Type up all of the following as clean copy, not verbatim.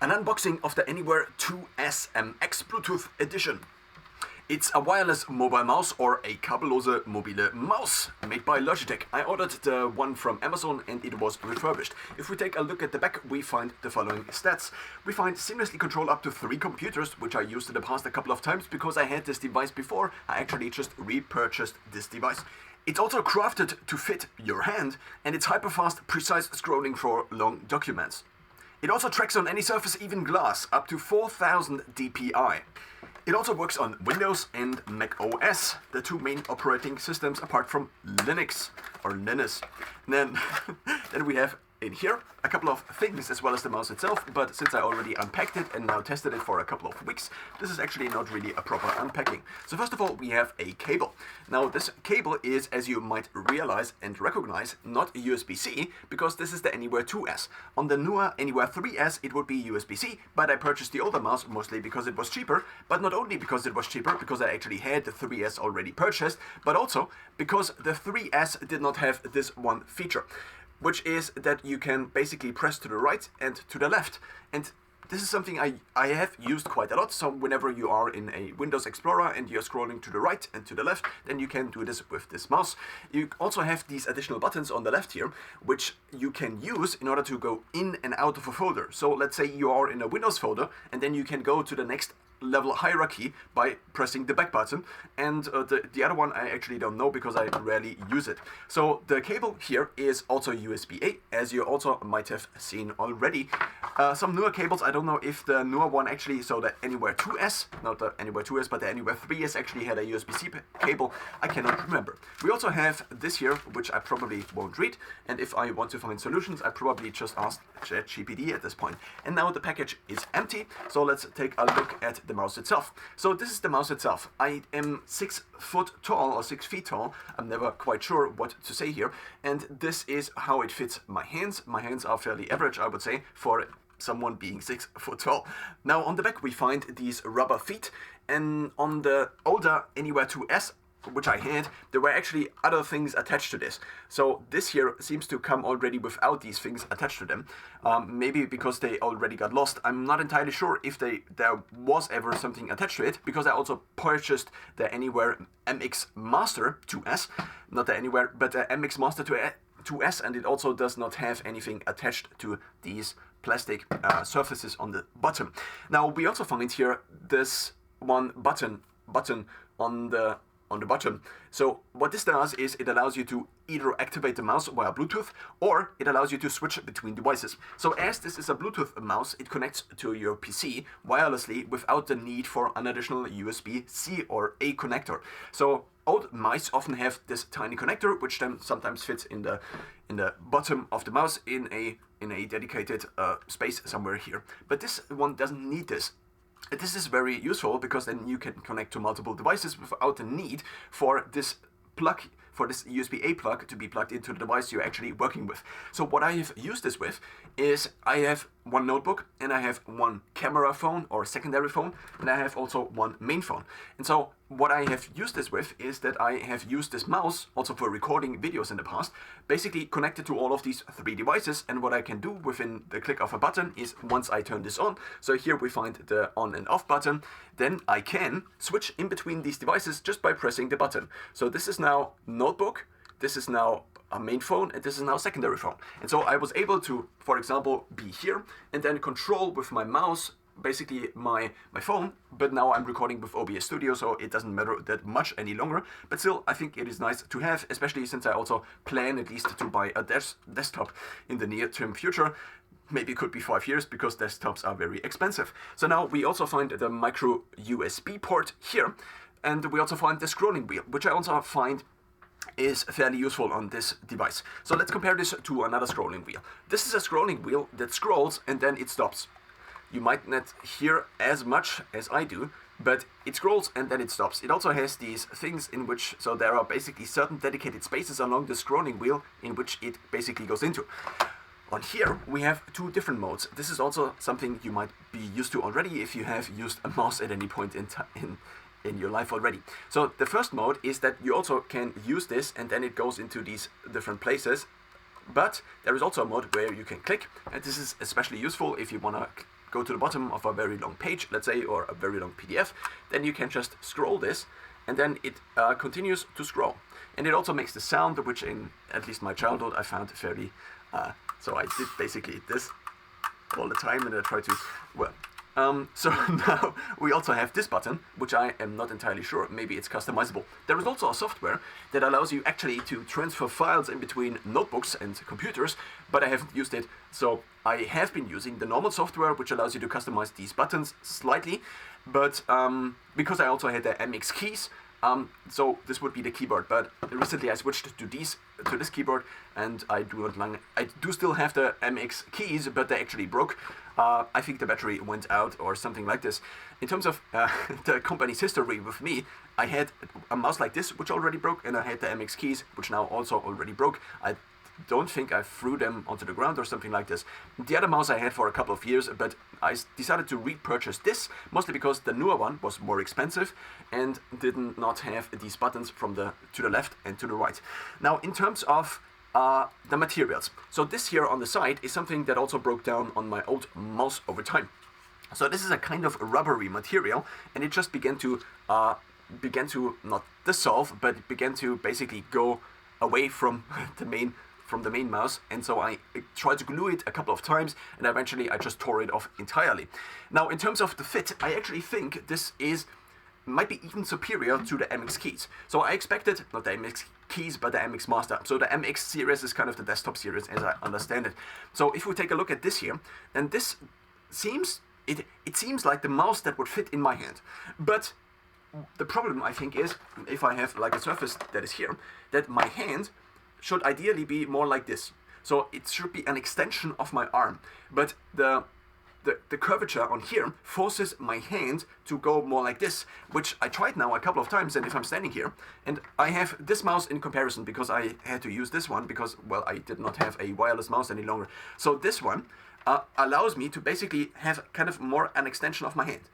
An unboxing of the Anywhere 2S MX Bluetooth Edition. It's a wireless mobile mouse or a kabellose mobile Maus made by Logitech. I ordered the one from Amazon and it was refurbished. If we take a look at the back, we find the following stats. We find seamlessly control up to 3 computers, which I used in the past a couple of times because I had this device before. I actually just repurchased this device. It's also crafted to fit your hand and it's hyper-fast, precise scrolling for long documents. It also tracks on any surface, even glass, up to 4000 dpi. It also works on Windows and Mac OS, the 2 main operating systems apart from Linux or Linus. Then we have in here a couple of things as well as the mouse itself, but since I already unpacked it and now tested it for a couple of weeks, this is actually not really a proper unpacking. So first of all, we have a cable. Now this cable is, as you might realize and recognize, not USB-C, because this is the Anywhere 2S. On the newer Anywhere 3S it would be USB-C, but I purchased the older mouse mostly because it was cheaper, but not only because it was cheaper, because I actually had the 3S already purchased, but also because the 3S did not have this one feature, which is that you can basically press to the right and to the left. And this is something I have used quite a lot, so whenever you are in a Windows Explorer and you're scrolling to the right and to the left, then you can do this with this mouse. You also have these additional buttons on the left here, which you can use in order to go in and out of a folder. So let's say you are in a Windows folder, and then you can go to the next level hierarchy by pressing the back button, and the other one I actually don't know because I rarely use it. So the cable here is also USB-A, as you also might have seen already. Some newer cables, I don't know if the newer one actually, so the Anywhere 2S, not the Anywhere 2S, but the Anywhere 3S actually had a USB-C cable, I cannot remember. We also have this here, which I probably won't read, and if I want to find solutions, I probably just ask ChatGPT at this point. And now the package is empty, so let's take a look at the mouse itself. So this is the mouse itself. I am 6 foot tall or 6 feet tall. I'm never quite sure what to say here. And this is how it fits my hands. My hands are fairly average, I would say, for someone being 6 foot tall. Now on the back we find these rubber feet, and on the older Anywhere 2S, which I had, there were actually other things attached to this. So this here seems to come already without these things attached to them. Maybe because they already got lost. I'm not entirely sure if there was ever something attached to it, because I also purchased the Anywhere MX Master 2S, not the Anywhere, but the MX Master 2S, and it also does not have anything attached to these plastic surfaces on the bottom. Now we also find here this one button on the bottom. So what this does is it allows you to either activate the mouse via Bluetooth, or it allows you to switch between devices. So as this is a Bluetooth mouse, it connects to your PC wirelessly without the need for an additional USB-C or A connector. So old mice often have this tiny connector, which then sometimes fits in the bottom of the mouse in a dedicated space somewhere here. But this one doesn't need this. This is very useful because then you can connect to multiple devices without the need for this plug, for this USB-A plug to be plugged into the device you're actually working with. So what I have used this with is I have one notebook and I have one camera phone or secondary phone, and I have also one main phone. And so what I have used this with is that I have used this mouse also for recording videos in the past, basically connected to all of these 3 devices, and what I can do within the click of a button is once I turn this on, so here we find the on and off button, then I can switch in between these devices just by pressing the button. So this is now notebook, this is now a main phone, and this is now secondary phone. And so I was able to, for example, be here and then control with my mouse basically my phone, but now I'm recording with OBS Studio, so it doesn't matter that much any longer. But still, I think it is nice to have, especially since I also plan at least to buy a desktop in the near-term future. Maybe it could be 5 years, because desktops are very expensive. So now we also find the micro USB port here, and we also find the scrolling wheel, which I also find is fairly useful on this device. So let's compare this to another scrolling wheel. This is a scrolling wheel that scrolls and then it stops. You might not hear as much as I do, but it scrolls and then it stops. It also has these things in which, so there are basically certain dedicated spaces along the scrolling wheel in which it basically goes into. On here we have 2 different modes. This is also something you might be used to already if you have used a mouse at any point in your life already. So the first mode is that you also can use this and then it goes into these different places, but there is also a mode where you can click, and this is especially useful if you want to go to the bottom of a very long page, let's say, or a very long PDF, then you can just scroll this, and then it continues to scroll. And it also makes the sound, which in at least my childhood I found fairly, so I did basically this all the time, and I try to, well, so now we also have this button, which I am not entirely sure, maybe it's customizable. There is also a software that allows you actually to transfer files in between notebooks and computers, but I haven't used it, so I have been using the normal software, which allows you to customize these buttons slightly, but because I also had the MX keys, so this would be the keyboard, but recently I switched to this keyboard, and I do still have the MX keys, but they actually broke. I think the battery went out or something like this. In terms of the company's history with me, I had a mouse like this, which already broke, and I had the MX keys, which now also already broke. I don't think I threw them onto the ground or something like this. The other mouse I had for a couple of years, but I decided to repurchase this, mostly because the newer one was more expensive and did not have these buttons from to the left and to the right. Now, in terms of the materials, so this here on the side is something that also broke down on my old mouse over time. So this is a kind of rubbery material, and it just began to not dissolve, but began to basically go away from the main mouse, and so I tried to glue it a couple of times, and eventually I just tore it off entirely. Now, in terms of the fit, I actually think this might be even superior to the MX keys. So I expected, not the MX keys, but the MX Master. So the MX series is kind of the desktop series, as I understand it. So if we take a look at this here, then this seems like the mouse that would fit in my hand. But the problem, I think, is if I have like a surface that is here, that my hand should ideally be more like this. So it should be an extension of my arm. But the curvature on here forces my hand to go more like this, which I tried now a couple of times, and if I'm standing here, and I have this mouse in comparison because I had to use this one because, well, I did not have a wireless mouse any longer. So this one allows me to basically have kind of more an extension of my hand,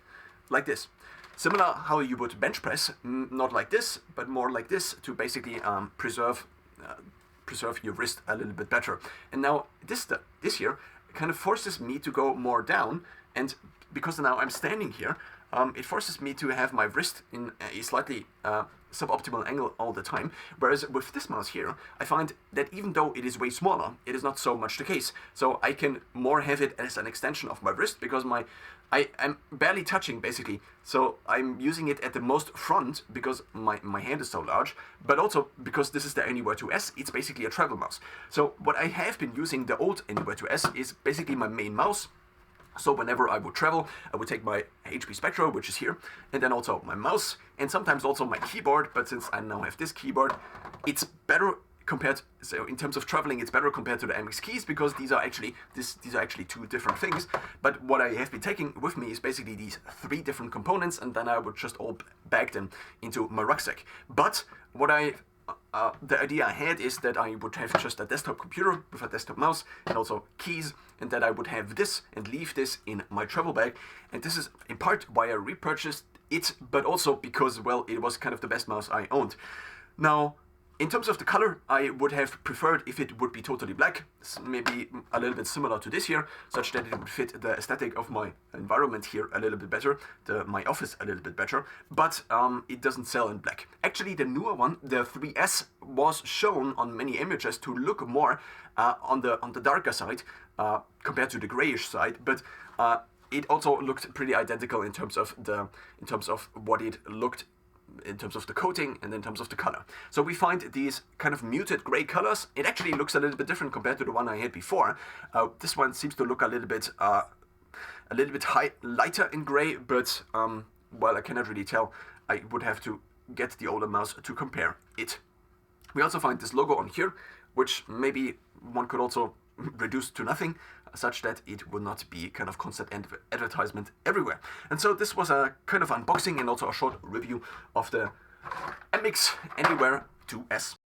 like this. Similar how you would bench press, not like this, but more like this, to basically preserve your wrist a little bit better. And now this here kind of forces me to go more down, and because now I'm standing here, it forces me to have my wrist in a slightly suboptimal angle all the time. Whereas with this mouse here, I find that even though it is way smaller, it is not so much the case. So I can more have it as an extension of my wrist, because I'm barely touching, basically. So I'm using it at the most front because my hand is so large, but also because this is the Anywhere 2S, it's basically a travel mouse. So what I have been using, the old Anywhere 2S, is basically my main mouse. So whenever I would travel, I would take my HP Spectra, which is here, and then also my mouse, and sometimes also my keyboard. But since I now have this keyboard, it's better compared, so in terms of traveling, it's better compared to the MX keys, because these are actually two different things. But what I have been taking with me is basically these 3 different components, and then I would just all bag them into my rucksack. But what the idea I had is that I would have just a desktop computer with a desktop mouse and also keys, and that I would have this and leave this in my travel bag. And this is in part why I repurchased it, but also because, well, it was kind of the best mouse I owned. Now, in terms of the color, I would have preferred if it would be totally black, maybe a little bit similar to this here, such that it would fit the aesthetic of my environment here a little bit better, my office a little bit better, but it doesn't sell in black. Actually, the newer one, the 3S, was shown on many images to look more on the darker side compared to the grayish side, but it also looked pretty identical in terms of what it looked, in terms of the coating and in terms of the color. So we find these kind of muted gray colors. It actually looks a little bit different compared to the one I had before. This one seems to look a little bit lighter in gray, but well, I cannot really tell. I would have to get the older mouse to compare it. We also find this logo on here, which maybe one could also reduce to nothing, such that it would not be kind of constant advertisement everywhere. And so this was a kind of unboxing and also a short review of the MX Anywhere 2S.